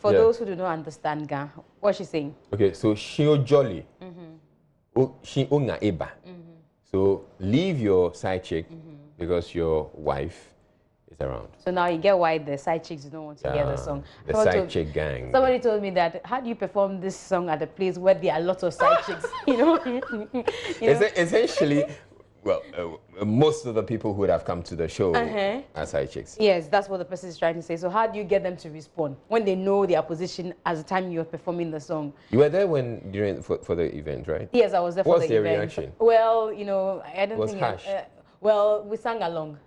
For those who do not understand Ga, what's she saying? Okay, so she jolly. She unga eba. So leave your side chick because your wife is around. So now you get why the side chicks don't want to hear the song. The side chick gang. Somebody told me that, how do you perform this song at a place where there are lots of side chicks? You know? Essentially, well, most of the people who would have come to the show are side chicks. Yes, that's what the person is trying to say. So how do you get them to respond when they know their position at the time you're performing the song? You were there for the event, right? Yes, I was there for the event. What's their reaction? Well, you know, I don't think... harsh. Well, we sang along.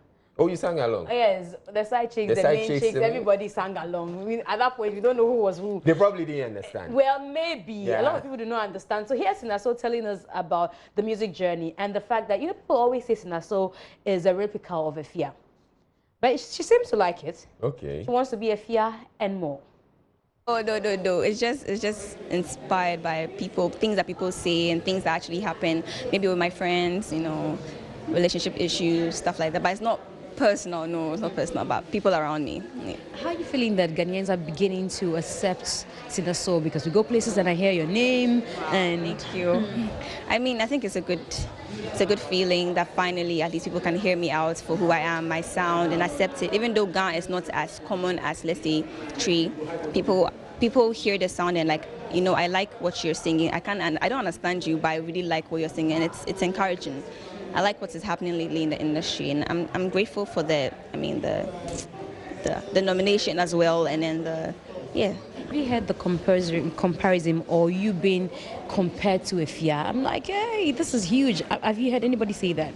Oh, you sang along? Yes, the side chicks, the main chicks, everybody sang along. At that point, we don't know who was who. They probably didn't understand. Well, maybe. Yeah. A lot of people do not understand. So here's Sinaso telling us about the music journey and the fact that, you know, people always say Sinaso is a replica of Efia. But she seems to like it. Okay. She wants to be Efia and more. Oh, no. It's just inspired by things that people say and things that actually happen. Maybe with my friends, you know, relationship issues, stuff like that. But it's not personal, no, it's not personal, but people around me. Yeah. How are you feeling that Ghanaians are beginning to accept Sinaso? Because we go places and I hear your name and... Thank you. I mean, I think it's a good feeling that finally at least people can hear me out for who I am, my sound, and accept it. Even though Ghana is not as common as, let's say, Tree, people hear the sound and like, you know, I like what you're singing. I don't understand you, but I really like what you're singing, and it's encouraging. I like what is happening lately in the industry, and I'm grateful for the nomination as well, and then Have you heard the comparison or you being compared to Efia? I'm like, hey, this is huge. Have you heard anybody say that?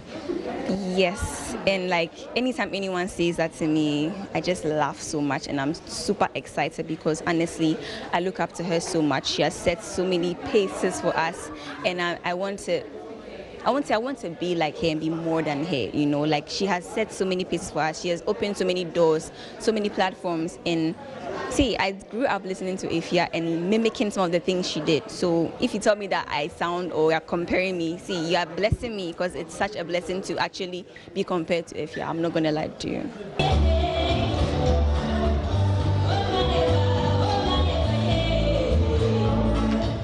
Yes, and like anytime anyone says that to me, I just laugh so much, and I'm super excited because honestly, I look up to her so much. She has set so many paces for us, and I want to be like her and be more than her, you know, like she has set so many paces for us. She has opened so many doors, so many platforms. And see, I grew up listening to Efia and mimicking some of the things she did. So if you tell me that I sound or you're comparing me, see, you are blessing me because it's such a blessing to actually be compared to Efia. I'm not going to lie to you.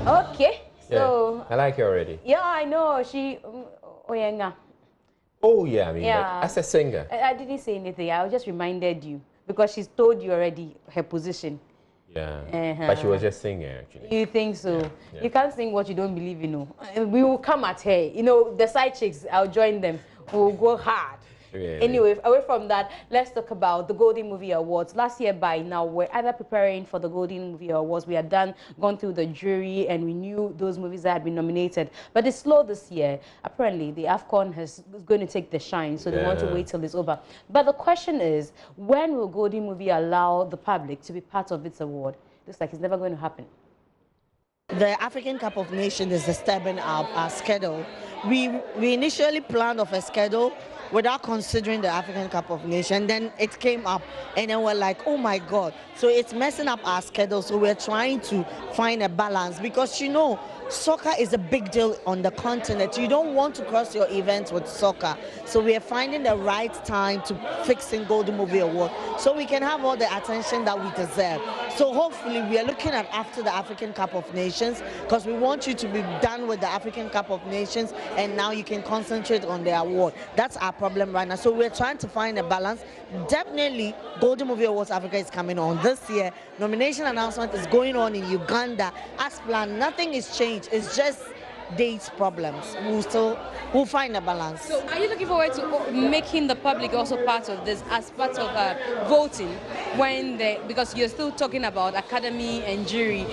Okay. So, I like her already. Yeah, I know. Oh, yeah, I mean, like, as a singer. I didn't say anything. I just reminded you because she's told you already her position. Yeah, but she was just singing, actually. You think so? Yeah. You can't sing what you don't believe in. We will come at her. You know, the side chicks, I'll join them. We'll go hard. Yeah. Anyway, away from that, let's talk about the Golden Movie Awards. Last year by now, we're either preparing for the Golden Movie Awards. We had gone through the jury, and we knew those movies that had been nominated. But it's slow this year. Apparently, the AFCON is going to take the shine, so they want to wait till it's over. But the question is, when will Golden Movie allow the public to be part of its award? Looks like it's never going to happen. The African Cup of Nations is disturbing our schedule. We initially planned of a schedule without considering the African Cup of Nations. Then it came up, and then we're like, oh my God. So it's messing up our schedule. So we're trying to find a balance because, you know, soccer is a big deal on the continent. You don't want to cross your events with soccer. So we are finding the right time to fix in Golden Movie Award so we can have all the attention that we deserve. So hopefully we are looking at after the African Cup of Nations because we want you to be done with the African Cup of Nations and now you can concentrate on the award. That's our problem right now. So we're trying to find a balance. Definitely Golden Movie Awards Africa is coming on this year. Nomination announcement is going on in Uganda. As planned, nothing is changed. It's just date's problems. We'll find a balance. So are you looking forward to making the public also part of this as part of voting because you're still talking about academy and jury?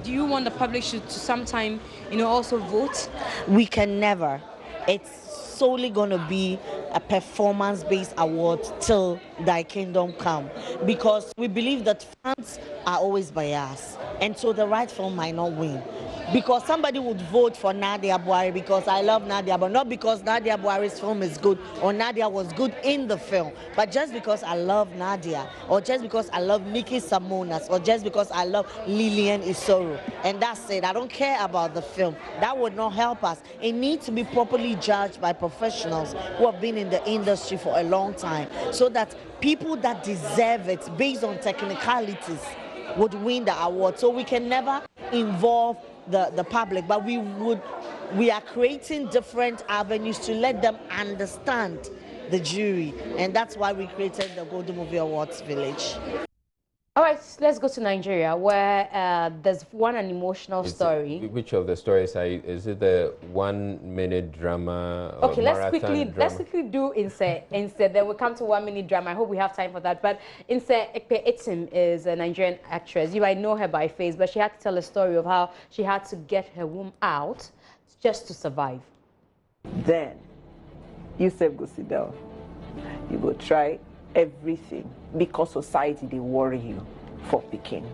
Do you want the public to sometime, also vote? We can never. It's solely going to be a performance-based award till thy kingdom come, because we believe that fans are always biased, and so the right film might not win. Because somebody would vote for Nadia Buhari because I love Nadia, but not because Nadia Buhari's film is good or Nadia was good in the film, but just because I love Nadia, or just because I love Nikki Samonas, or just because I love Lillian Isoro. And that's it. I don't care about the film. That would not help us. It needs to be properly judged by professionals who have been in the industry for a long time, so that people that deserve it based on technicalities would win the award. So we can never involve the public, but we are creating different avenues to let them understand the jury, and that's why we created the Golden Movie Awards Village. All right, let's go to Nigeria, where there's an emotional story. Which of the stories is it? The 1 minute drama? Or okay, let's quickly do instead. Then we'll come to 1 minute drama. I hope we have time for that. But instead, Ekpe Etim is a Nigerian actress. You might know her by face, but she had to tell a story of how she had to get her womb out just to survive. Then you say go sit down. You go try everything because society they worry you for picking.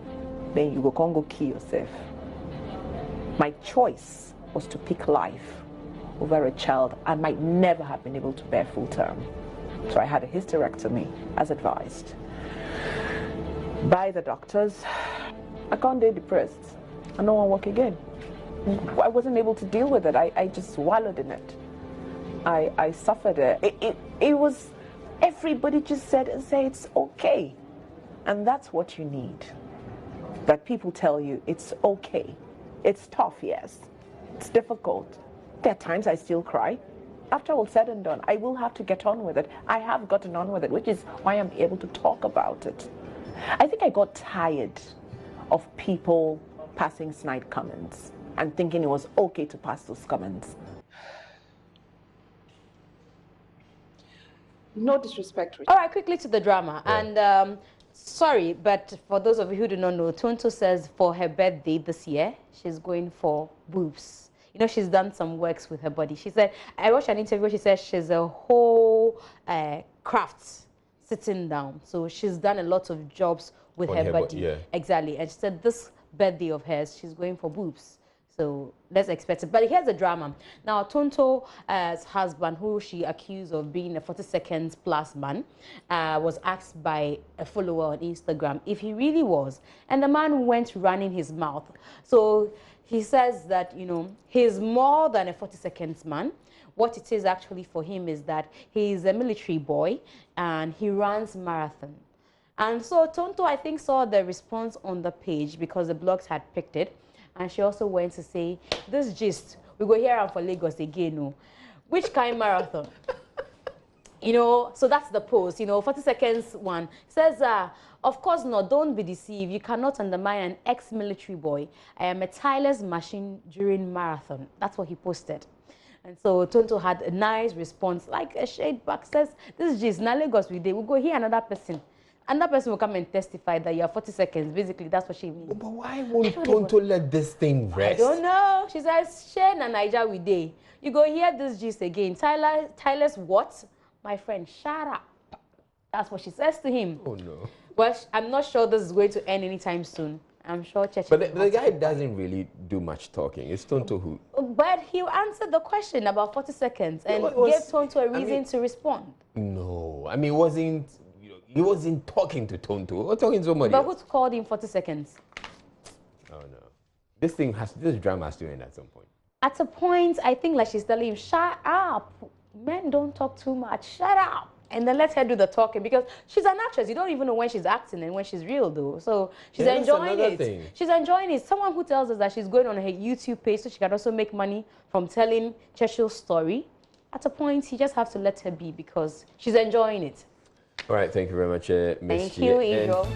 Then you go kill yourself. My choice was to pick life over a child I might never have been able to bear full term. So I had a hysterectomy as advised by the doctors. I can't get depressed. I don't want to work again. I wasn't able to deal with it. I just swallowed in it. I suffered it. It was, everybody just said it's okay. And that's what you need. That people tell you it's okay. It's tough, yes. It's difficult. There are times I still cry. After all said and done, I will have to get on with it. I have gotten on with it, which is why I'm able to talk about it. I think I got tired of people passing snide comments and thinking it was okay to pass those comments. No disrespect, Richard. All right, quickly to the drama. Yeah. And sorry, but for those of you who do not know, Tonto says for her birthday this year, she's going for boobs. She's done some works with her body. She said, I watched an interview where she said she's a whole craft sitting down. So she's done a lot of jobs with her body. Yeah. Exactly. And she said this birthday of hers, she's going for boobs. So let's expect it. But here's the drama. Now, Tonto's husband, who she accused of being a 40 seconds plus man, was asked by a follower on Instagram if he really was. And the man went running his mouth. So he says that, he's more than a 40 seconds man. What it is actually for him is that he's a military boy and he runs marathon. And so Tonto, I think, saw the response on the page because the blogs had picked it. And she also went to say, this gist, we go here and for Lagos again, no. Which kind marathon? So that's the post, 40 seconds one. Says, of course not, don't be deceived. You cannot undermine an ex-military boy. I am a tireless machine during marathon. That's what he posted. And so Tonto had a nice response, like a shade back, says, this gist, now Lagos we did. We'll go here another person. And that person will come and testify that you have 40 seconds. Basically, that's what she means. But why won't Tonto let this thing rest? I don't know. She says, share na Naija we day. You go hear this gist again. Tyler's what? My friend, shut up. That's what she says to him. Oh, no. Well, I'm not sure this is going to end anytime soon. I'm sure Church. But the guy doesn't really do much talking. It's Tonto who... But he answered the question about 40 seconds and gave Tonto a reason to respond. No. I mean, he wasn't talking to Tonto. He was talking to somebody else. But who called him 40 seconds? Oh, no. This drama has to end at some point. At a point, I think like she's telling him, shut up. Men don't talk too much. Shut up. And then let her do the talking because she's an actress. You don't even know when she's acting and when she's real, though. So she's enjoying it. She's enjoying it. Someone who tells us that she's going on her YouTube page so she can also make money from telling Churchill's story. At a point, you just have to let her be because she's enjoying it. All right, thank you very much, Ms. Thank you, Angel.